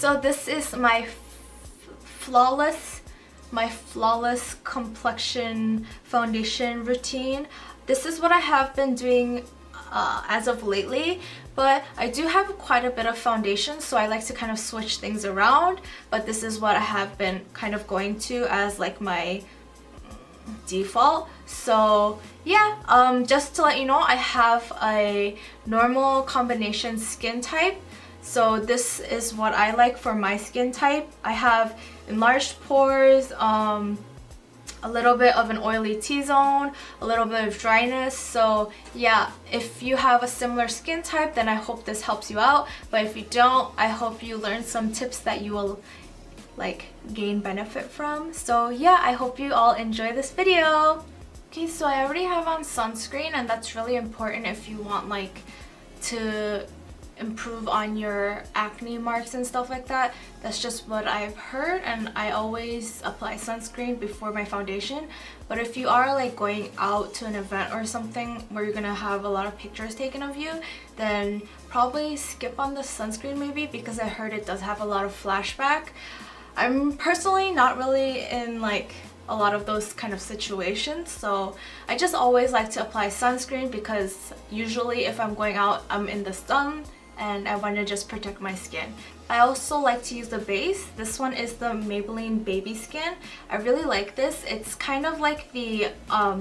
So this is my flawless complexion foundation routine. This is what I have been doing as of lately, but I do have quite a bit of foundation, so I like to kind of switch things around, but this is what I have been kind of going to as like my default. So yeah, just to let you know, I have a normal combination skin type. So this is what I like for my skin type. I have enlarged pores, a little bit of an oily T-zone, a little bit of dryness. So yeah, if you have a similar skin type, then I hope this helps you out. But if you don't, I hope you learn some tips that you will like gain benefit from. So yeah, I hope you all enjoy this video. Okay, so I already have on sunscreen, and that's really important if you want like to improve on your acne marks and stuff like that. That's just what I've heard, and I always apply sunscreen before my foundation. But if you are like going out to an event or something where you're gonna have a lot of pictures taken of you, then probably skip on the sunscreen maybe, because I heard it does have a lot of flashback. I'm personally not really in like a lot of those kind of situations, so I just always like to apply sunscreen, because usually if I'm going out, I'm in the sun and I want to just protect my skin. I also like to use the base. This one is the Maybelline Baby Skin. I really like this. It's kind of like the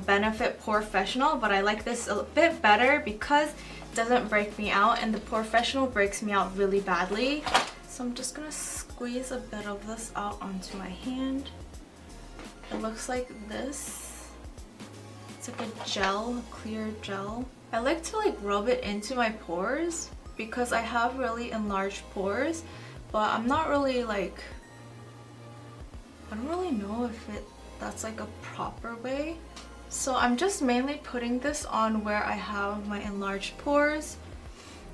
Benefit Professional, but I like this a bit better because it doesn't break me out, and the Professional breaks me out really badly. So I'm just gonna squeeze a bit of this out onto my hand. It looks like this. It's like a gel, a clear gel. I like to like rub it into my pores because I have really enlarged pores, but I'm not really like, I don't really know if that's like a proper way. So I'm just mainly putting this on where I have my enlarged pores,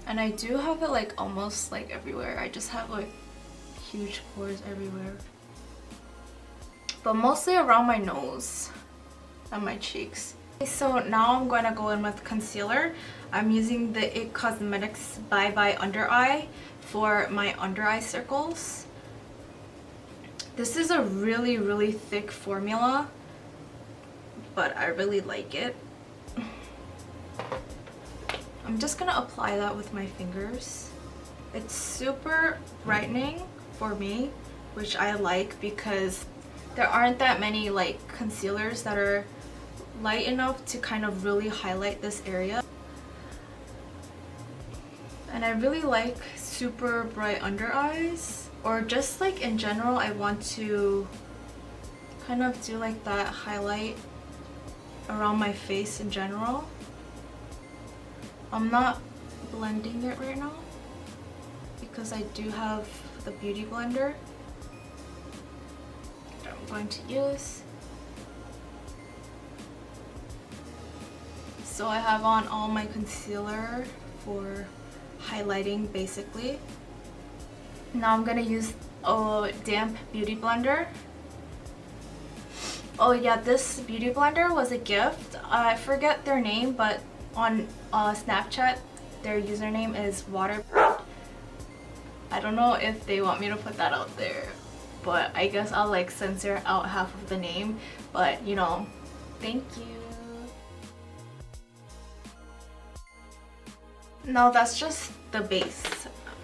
and I do have it like almost like everywhere. I just have like huge pores everywhere, but mostly around my nose and my cheeks. So now I'm going to go in with concealer. I'm using the IT Cosmetics Bye Bye Under Eye for my under eye circles. This is a really thick formula, but I really like it. I'm just gonna apply that with my fingers. It's super brightening for me, which I like because there aren't that many like concealers that are light enough to kind of really highlight this area. And I really like super bright under eyes, or just like in general I want to kind of do like that highlight around my face in general. I'm not blending it right now because I do have the beauty blender that I'm going to use. So I have on all my concealer for highlighting basically. Now I'm gonna use a damp beauty blender. Oh yeah, this beauty blender was a gift. I forget their name, but on Snapchat their username is water. I don't know if they want me to put that out there, but I guess I'll like censor out half of the name, but you know, thank you. Now that's just the base.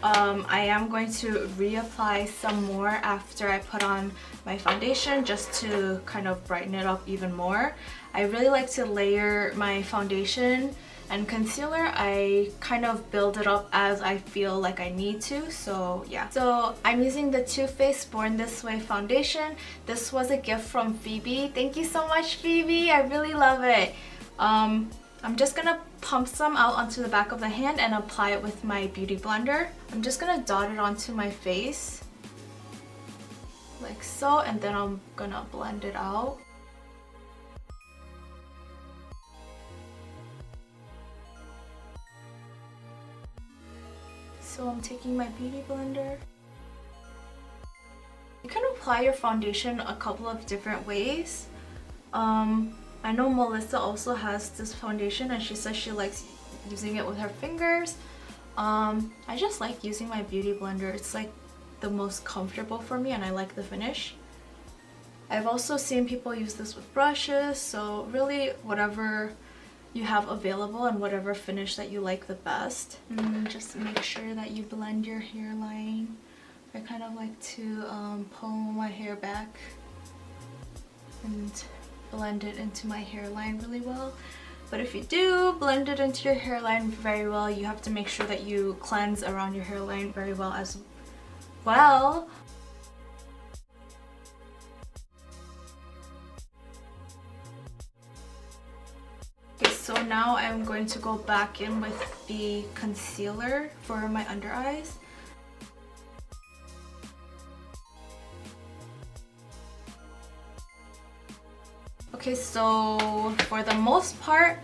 I am going to reapply some more after I put on my foundation, just to kind of brighten it up even more. I really like to layer my foundation and concealer. I kind of build it up as I feel like I need to, so yeah. So I'm using the Too Faced Born This Way foundation. This was a gift from Phoebe. Thank you so much, Phoebe. I really love it. I'm just gonna pump some out onto the back of the hand and apply it with my beauty blender. I'm just gonna dot it onto my face like so, and then I'm gonna blend it out. So I'm taking my beauty blender. You can apply your foundation a couple of different ways. I know Melissa also has this foundation and she says she likes using it with her fingers. I just like using my beauty blender. It's like the most comfortable for me, and I like the finish. I've also seen people use this with brushes, so really whatever you have available and whatever finish that you like the best. And just make sure that you blend your hairline. I kind of like to pull my hair back and blend it into my hairline really well. But if you do blend it into your hairline very well, you have to make sure that you cleanse around your hairline very well as well. Okay, so now I'm going to go back in with the concealer for my under eyes. Okay, so for the most part,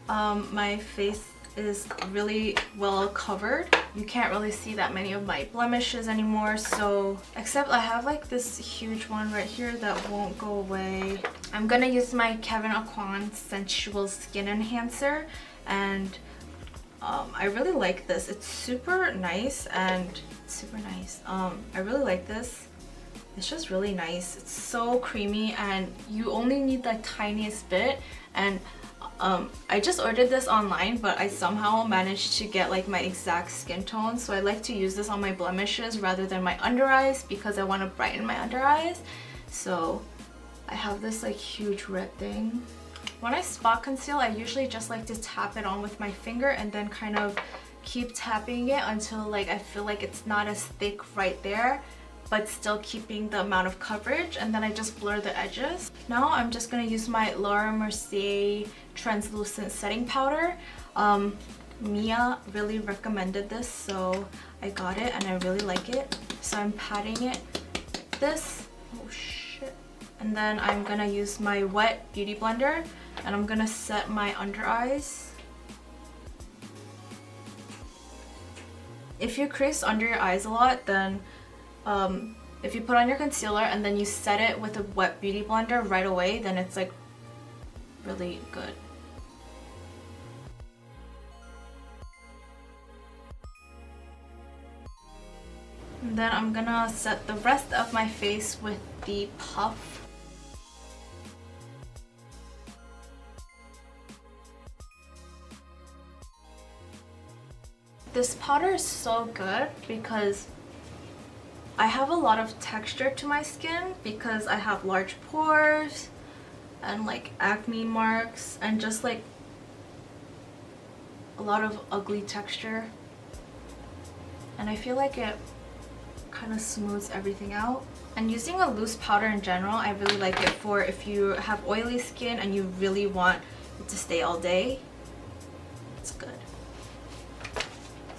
my face is really well covered. You can't really see that many of my blemishes anymore, so except I have like this huge one right here that won't go away. I'm gonna use my Kevyn Aucoin Sensual Skin Enhancer, and I really like this. It's super nice and I really like this. It's just really nice. It's so creamy and you only need the tiniest bit, and I just ordered this online, but I somehow managed to get like my exact skin tone, so I like to use this on my blemishes rather than my under eyes because I want to brighten my under eyes. So I have this like huge red thing. When I spot conceal, I usually just like to tap it on with my finger and then kind of keep tapping it until like I feel like it's not as thick right there, but still keeping the amount of coverage, and then I just blur the edges. Now I'm just going to use my Mercier translucent setting powder. Mia really recommended this, so I got it and I really like it. So I'm patting it like this. Oh shit. And then I'm going to use my wet beauty blender and I'm going to set my under eyes. If you crease under your eyes a lot, then if you put on your concealer and then you set it with a wet beauty blender right away, then it's like really good. And then I'm gonna set the rest of my face with the puff. This powder is so good because I have a lot of texture to my skin because I have large pores and like acne marks and just like a lot of ugly texture, and I feel like it kind of smooths everything out. And using a loose powder in general, I really like it for if you have oily skin and you really want it to stay all day. It's good.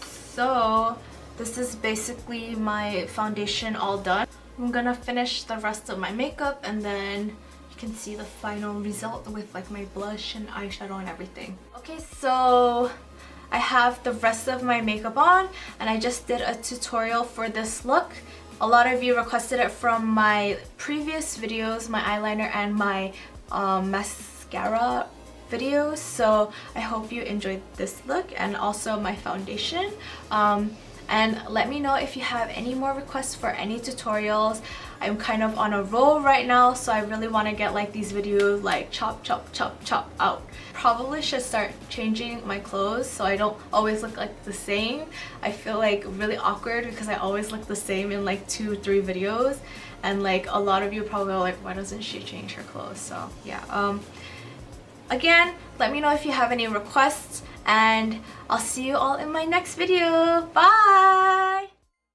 So this is basically my foundation all done. I'm gonna finish the rest of my makeup and then you can see the final result with like my blush and eyeshadow and everything. Okay, so I have the rest of my makeup on and I just did a tutorial for this look. A lot of you requested it from my previous videos, my eyeliner and my mascara videos, so I hope you enjoyed this look and also my foundation. And let me know if you have any more requests for any tutorials. I'm kind of on a roll right now, so I really want to get like these videos like chop out. Probably should start changing my clothes so I don't always look like the same. I feel like really awkward because I always look the same in like 2-3 videos, and like a lot of you probably are like, why doesn't she change her clothes? So yeah, again, let me know if you have any requests, and I'll see you all in my next video. Bye!